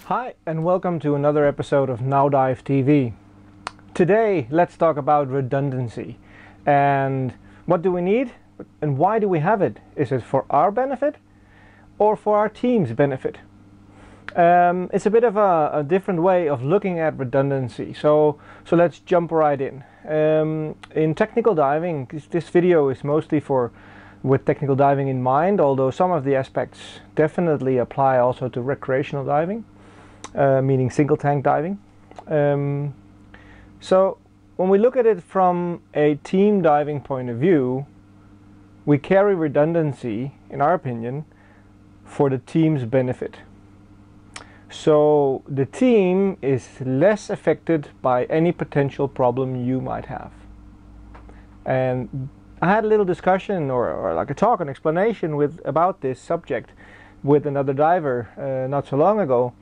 Hi, and welcome to another episode of NowDive TV. Today, let's talk about redundancy. And what do we need? And why do we have it? Is it for our benefit or for our team's benefit? It's a bit of a different way of looking at redundancy. So let's jump right in. In technical diving, this video is mostly with technical diving in mind, although some of the aspects definitely apply also to recreational diving. Meaning single tank diving. So when we look at it from a team diving point of view, we carry redundancy, in our opinion, for the team's benefit. So the team is less affected by any potential problem you might have. And I had a little discussion or like a talk, an explanation about this subject with another diver not so long ago.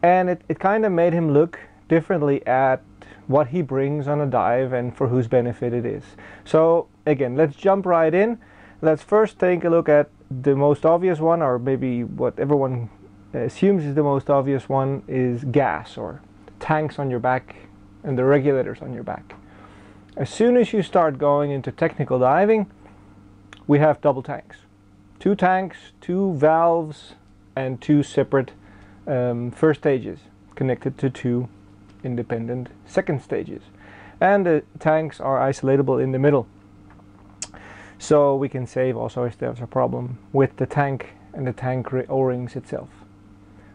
And it kind of made him look differently at what he brings on a dive and for whose benefit it is. So again, let's jump right in. Let's first take a look at the most obvious one, or maybe what everyone assumes is the most obvious one, is gas or tanks on your back and the regulators on your back. As soon as you start going into technical diving, we have double tanks. 2 tanks, 2 valves, and 2 separate first stages connected to 2 independent second stages, and the tanks are isolatable in the middle, so we can save also if there's a problem with the tank and the tank O-rings itself.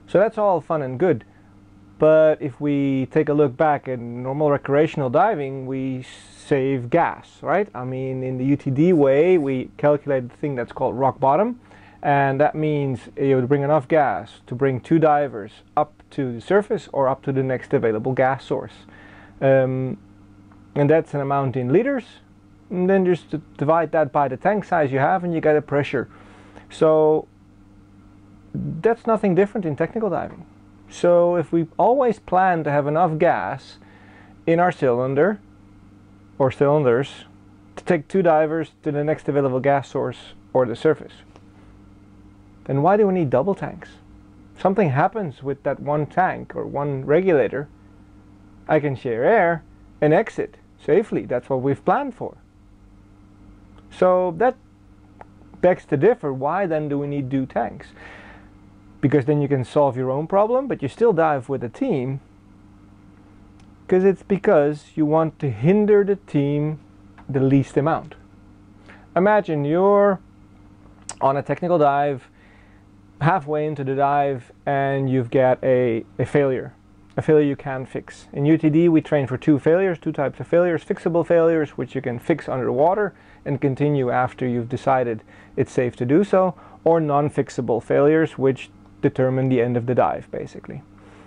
So that's all fun and good, but if we take a look back at normal recreational diving, we save gas, right? I mean, in the UTD way, we calculate the thing that's called rock bottom. And that means you would bring enough gas to bring 2 divers up to the surface or up to the next available gas source. And that's an amount in liters. And then just divide that by the tank size you have and you get a pressure. So that's nothing different in technical diving. So if we always plan to have enough gas in our cylinder or cylinders to take 2 divers to the next available gas source or the surface, then why do we need double tanks? Something happens with that one tank or one regulator, I can share air and exit safely. That's what we've planned for. So that begs to differ. Why then do we need 2 tanks? Because then you can solve your own problem, but you still dive with a team. Because you want to hinder the team the least amount. Imagine you're on a technical dive, halfway into the dive, and you've got a failure you can't fix. In UTD we train for 2 failures, 2 types of failures: fixable failures, which you can fix underwater and continue after you've decided it's safe to do so, or non-fixable failures, which determine the end of the dive basically.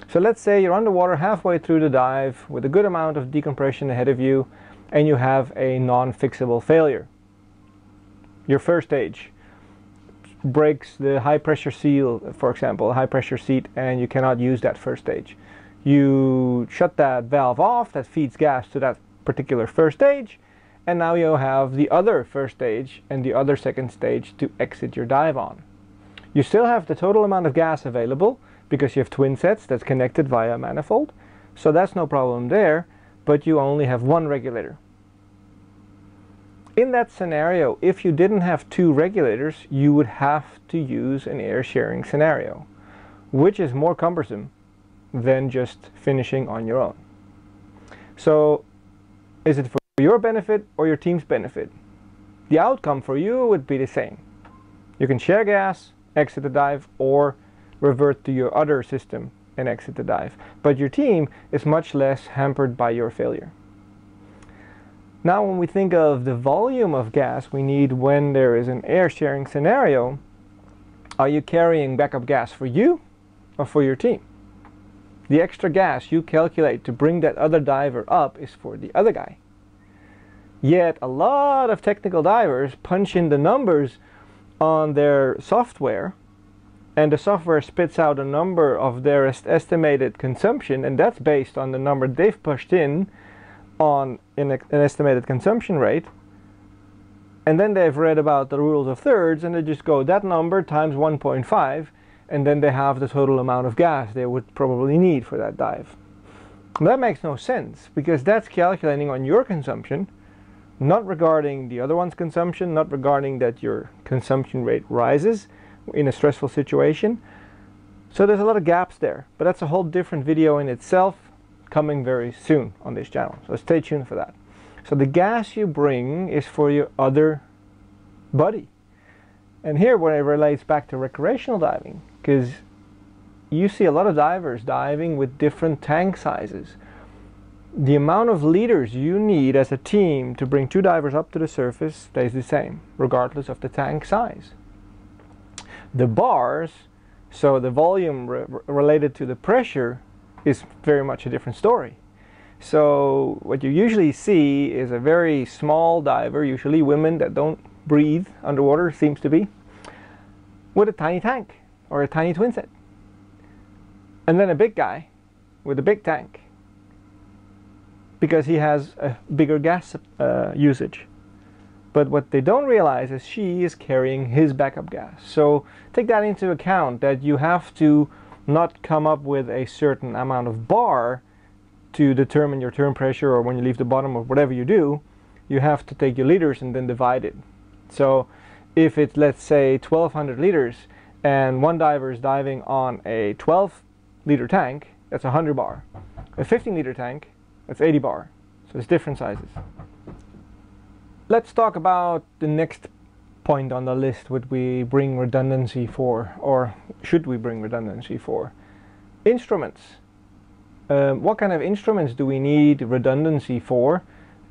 So let's say you're underwater halfway through the dive with a good amount of decompression ahead of you, and you have a non-fixable failure. Your first stage breaks the high pressure seal, for example, a high pressure seat, and you cannot use that first stage. You shut that valve off that feeds gas to that particular first stage, and now you have the other first stage and the other second stage to exit your dive on. You still have the total amount of gas available because you have twin sets that's connected via a manifold, so that's no problem there, but you only have 1 regulator. In that scenario, if you didn't have 2 regulators, you would have to use an air sharing scenario, which is more cumbersome than just finishing on your own. So is it for your benefit or your team's benefit? The outcome for you would be the same. You can share gas, exit the dive, or revert to your other system and exit the dive. But your team is much less hampered by your failure. Now when we think of the volume of gas we need when there is an air sharing scenario, are you carrying backup gas for you or for your team? The extra gas you calculate to bring that other diver up is for the other guy. Yet a lot of technical divers punch in the numbers on their software, and the software spits out a number of their estimated consumption, and that's based on the number they've pushed in on an estimated consumption rate, and then they've read about the rules of thirds and they just go that number times 1.5, and then they have the total amount of gas they would probably need for that dive. That makes no sense, because that's calculating on your consumption, not regarding the other one's consumption, not regarding that your consumption rate rises in a stressful situation. So there's a lot of gaps there, but that's a whole different video in itself, coming very soon on this channel, so stay tuned for that. So the gas you bring is for your other buddy. And here when it relates back to recreational diving, because you see a lot of divers diving with different tank sizes. The amount of liters you need as a team to bring 2 divers up to the surface stays the same, regardless of the tank size. The bars, so the volume related to the pressure, is very much a different story. So what you usually see is a very small diver, usually women that don't breathe underwater, seems to be, with a tiny tank or a tiny twin set. And then a big guy with a big tank, because he has a bigger gas usage. But what they don't realize is she is carrying his backup gas. So take that into account, that you have to not come up with a certain amount of bar to determine your turn pressure, or when you leave the bottom, or whatever you do, you have to take your liters and then divide it. So if it's, let's say, 1200 liters and one diver is diving on a 12-liter tank, that's 100 bar. A 15-liter tank, that's 80 bar. So it's different sizes. Let's talk about the next point on the list, what we bring redundancy for, or should we bring redundancy for? Instruments. What kind of instruments do we need redundancy for,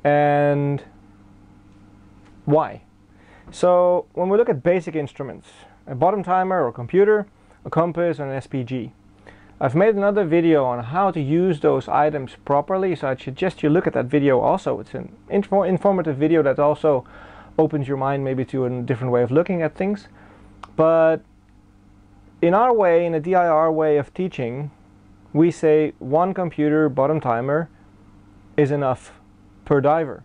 and why? So when we look at basic instruments, a bottom timer or computer, a compass, and an SPG. I've made another video on how to use those items properly, so I'd suggest you look at that video also. It's an informative video that also opens your mind maybe to a different way of looking at things. But in our way, in a DIR way of teaching, we say one computer bottom timer is enough per diver.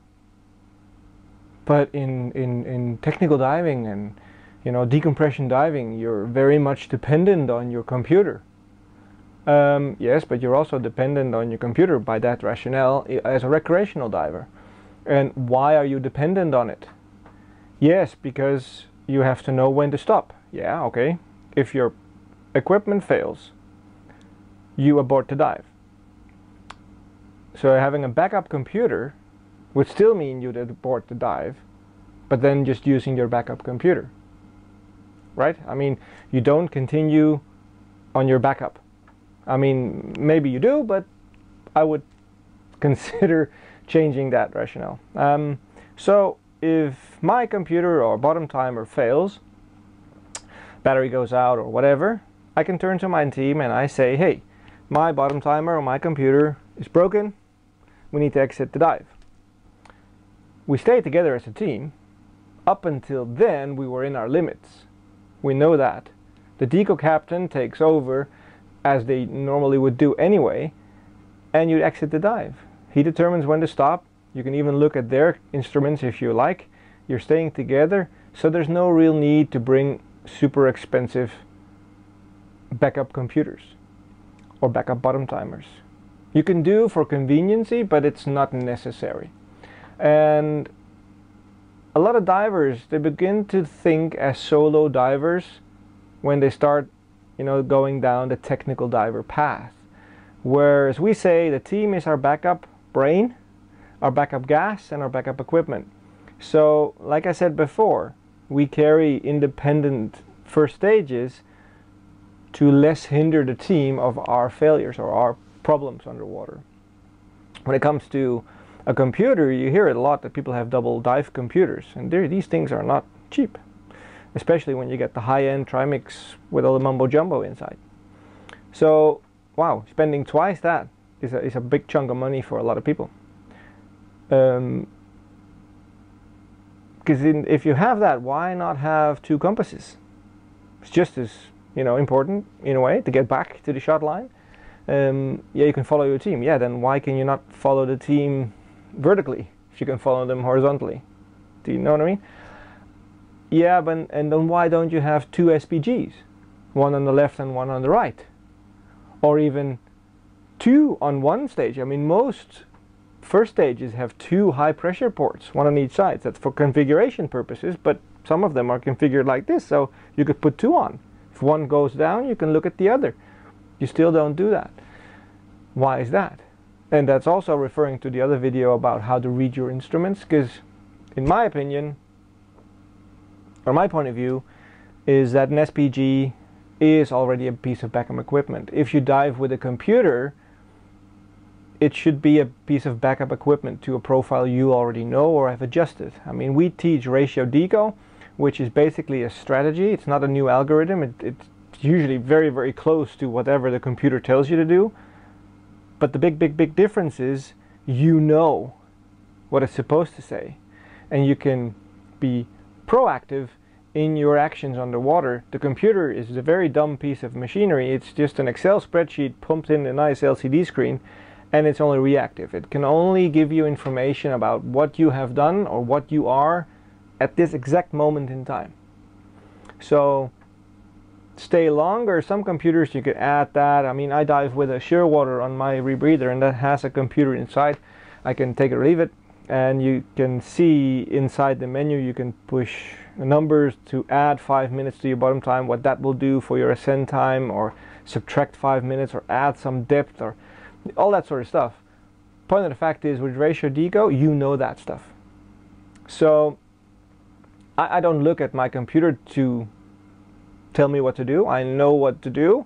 But in technical diving and decompression diving, you're very much dependent on your computer. Yes, but you're also dependent on your computer by that rationale as a recreational diver. And why are you dependent on it? Yes, because you have to know when to stop. Yeah, okay. If your equipment fails, you abort the dive. So having a backup computer would still mean you'd abort the dive, but then just using your backup computer. Right? I mean, you don't continue on your backup. I mean, maybe you do, but I would consider changing that rationale. So if my computer or bottom timer fails, battery goes out or whatever, I can turn to my team and I say, hey, my bottom timer or my computer is broken, we need to exit the dive. We stay together as a team. Up until then, we were in our limits. We know that. The deco captain takes over, as they normally would do anyway, and you exit the dive. He determines when to stop. You can even look at their instruments if you like. You're staying together, so there's no real need to bring super expensive backup computers or backup bottom timers. You can do for conveniency, but it's not necessary. And a lot of divers, they begin to think as solo divers when they start going down the technical diver path. Whereas we say the team is our backup brain, our backup gas, and our backup equipment. So, like I said before, we carry independent first stages to less hinder the team of our failures or our problems underwater. When it comes to a computer, you hear it a lot that people have double dive computers, and these things are not cheap. Especially when you get the high-end Trimix with all the mumbo jumbo inside. So, wow, spending twice that is a big chunk of money for a lot of people. Because if you have that, why not have 2 compasses? It's just as important in a way to get back to the shot line. Yeah, you can follow your team. Yeah, then why can you not follow the team vertically if you can follow them horizontally? Do you know what I mean? Yeah, and then why don't you have 2 SPGs? one on the left and one on the right, or even two on one stage. I mean, most first stages have two high pressure ports, one on each side. That's for configuration purposes, but some of them are configured like this, so you could put two on. If one goes down, you can look at the other. You still don't do that. Why is that? And that's also referring to the other video about how to read your instruments, because in my opinion, or my point of view, is that an SPG is already a piece of backup equipment. If you dive with a computer, it should be a piece of backup equipment to a profile you already know or have adjusted. I mean, we teach ratio deco, which is basically a strategy. It's not a new algorithm. It's usually very, very close to whatever the computer tells you to do. But the big difference is you know what it's supposed to say, and you can be proactive in your actions underwater. The computer is a very dumb piece of machinery. It's just an Excel spreadsheet pumped in a nice LCD screen, and it's only reactive. It can only give you information about what you have done or what you are at this exact moment in time. So stay longer. Some computers you could add that. I mean, I dive with a Shearwater on my rebreather, and that has a computer inside. I can take it or leave it, and you can see inside the menu you can push numbers to add 5 minutes to your bottom time, what that will do for your ascent time, or subtract 5 minutes, or add some depth, or all that sort of stuff. Point of the fact is, with ratio deco, you know that stuff. So I don't look at my computer to tell me what to do. I know what to do,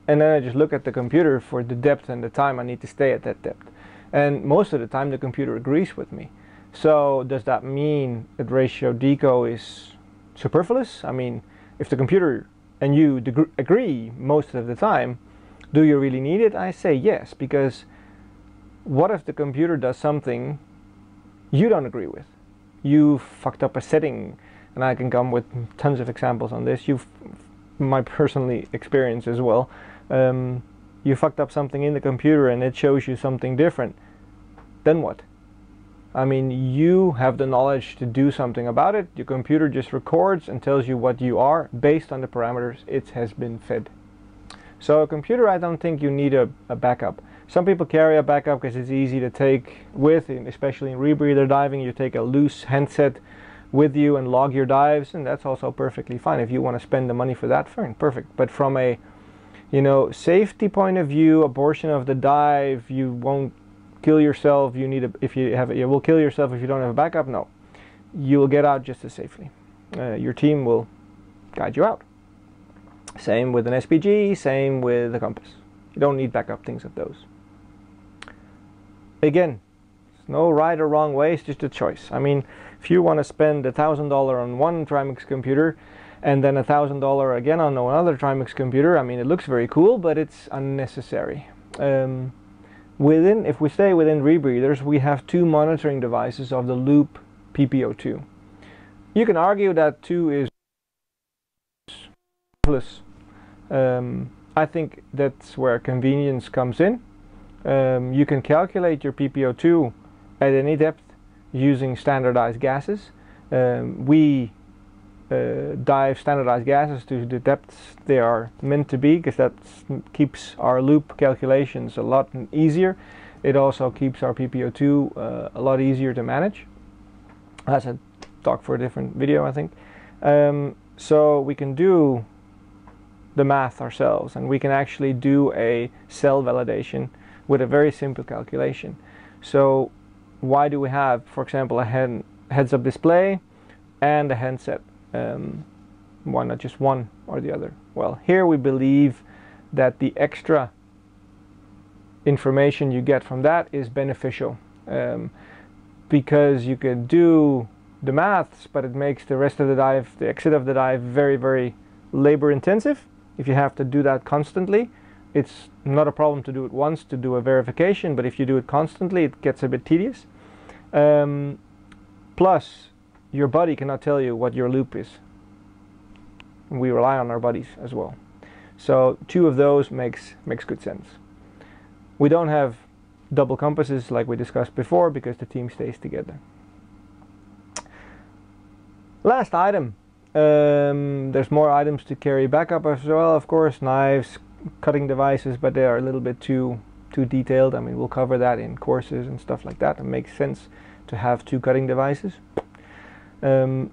and then I just look at the computer for the depth and the time I need to stay at that depth. And most of the time the computer agrees with me. So does that mean that ratio deco is superfluous? I mean, if the computer and you agree most of the time, do you really need it? I say yes, because what if the computer does something you don't agree with? You fucked up a setting, and I can come with tons of examples on this. My personally experience as well. You fucked up something in the computer and it shows you something different. Then what? I mean, you have the knowledge to do something about it. Your computer just records and tells you what you are based on the parameters it has been fed. So a computer, I don't think you need a backup. Some people carry a backup because it's easy to take with, especially in rebreather diving. You take a loose handset with you and log your dives, and that's also perfectly fine. If you want to spend the money for that, fine, perfect. But from a safety point of view, abortion of the dive, you won't kill yourself. You will kill yourself if you don't have a backup. No, you will get out just as safely. Your team will guide you out. Same with an SPG, same with a compass. You don't need backup things of those. Again, there's no right or wrong way, it's just a choice. I mean, if you want to spend $1,000 on one Trimix computer and then $1,000 again on another Trimix computer, I mean, it looks very cool, but it's unnecessary. If we stay within rebreathers, we have two monitoring devices of the Loop PPO2. You can argue that 2 is plus. I think that's where convenience comes in. You can calculate your PPO2 at any depth using standardized gases. We dive standardized gases to the depths they are meant to be, because that keeps our loop calculations a lot easier. It also keeps our PPO2 a lot easier to manage. That's a talk for a different video, I think. So we can do the math ourselves, and we can actually do a cell validation with a very simple calculation. So why do we have, for example, a heads-up display and a handset? Why not just one or the other? Well, here we believe that the extra information you get from that is beneficial, because you can do the maths, but it makes the rest of the dive, the exit of the dive, very, very labor intensive. If you have to do that constantly, it's not a problem to do it once to do a verification, but if you do it constantly, it gets a bit tedious. Plus, your buddy cannot tell you what your loop is. We rely on our buddies as well. So 2 of those makes good sense. We don't have double compasses like we discussed before, because the team stays together. Last item There's more items to carry backup as well, of course, knives, cutting devices, but they are a little bit too detailed. I mean, we'll cover that in courses and stuff like that. It makes sense to have 2 cutting devices. But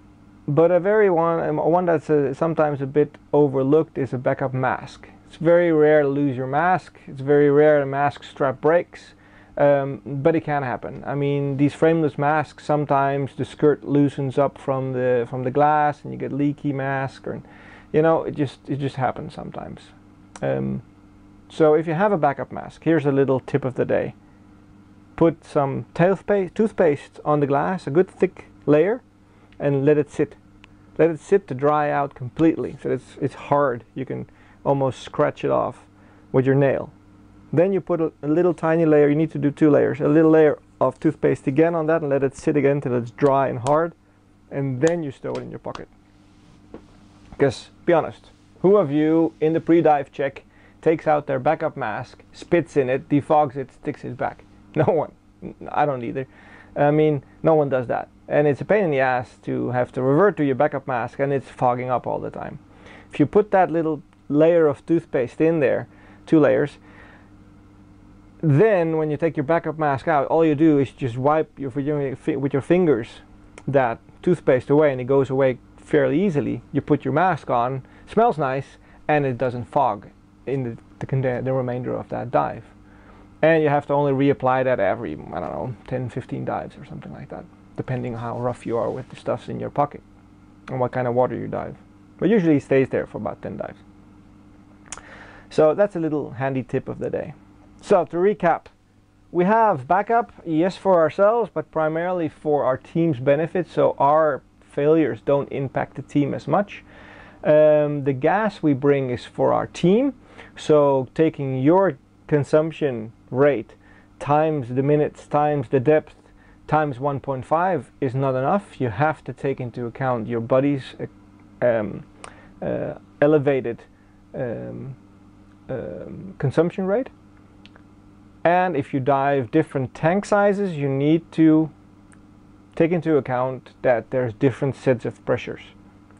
one that's sometimes a bit overlooked is a backup mask. It's very rare to lose your mask. It's very rare the mask strap breaks, but it can happen. I mean, these frameless masks, sometimes the skirt loosens up from the glass and you get leaky mask, or it just happens sometimes. So if you have a backup mask, here's a little tip of the day. Put some toothpaste on the glass, a good thick layer, and let it sit. Let it sit to dry out completely, so it's hard. You can almost scratch it off with your nail. Then you put a little tiny layer, you need to do 2 layers, a little layer of toothpaste again on that, and let it sit again till it's dry and hard, and then you stow it in your pocket. Because, be honest, who of you in the pre-dive check takes out their backup mask, spits in it, defogs it, sticks it back? No one. I don't either. I mean, no one does that. And it's a pain in the ass to have to revert to your backup mask, and it's fogging up all the time. If you put that little layer of toothpaste in there, 2 layers, then when you take your backup mask out, all you do is just wipe with your fingers that toothpaste away, and it goes away fairly easily. You put your mask on, smells nice, and it doesn't fog in the remainder of that dive. And you have to only reapply that every, I don't know, 10-15 dives or something like that, depending on how rough you are with the stuffs in your pocket and what kind of water you dive. But usually it stays there for about 10 dives. So that's a little handy tip of the day. So to recap, we have backup, yes, for ourselves, but primarily for our team's benefit, so our failures don't impact the team as much. The gas we bring is for our team, so taking your consumption rate times the minutes times the depth times 1.5 is not enough. You have to take into account your buddy's elevated consumption rate. And if you dive different tank sizes, you need to take into account that there's different sets of pressures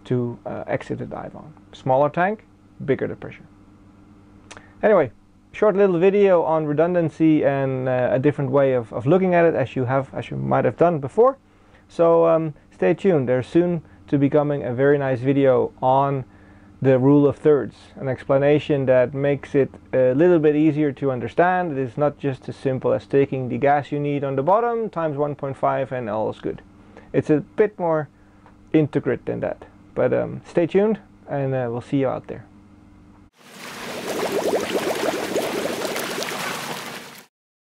to exit a dive on. Smaller tank, bigger the pressure. Anyway, short little video on redundancy and a different way of looking at it, as you might have done before. So stay tuned. There's soon to be coming a very nice video on the rule of thirds, an explanation that makes it a little bit easier to understand. It is not just as simple as taking the gas you need on the bottom times 1.5 and all is good. It's a bit more intricate than that. But stay tuned, and we'll see you out there.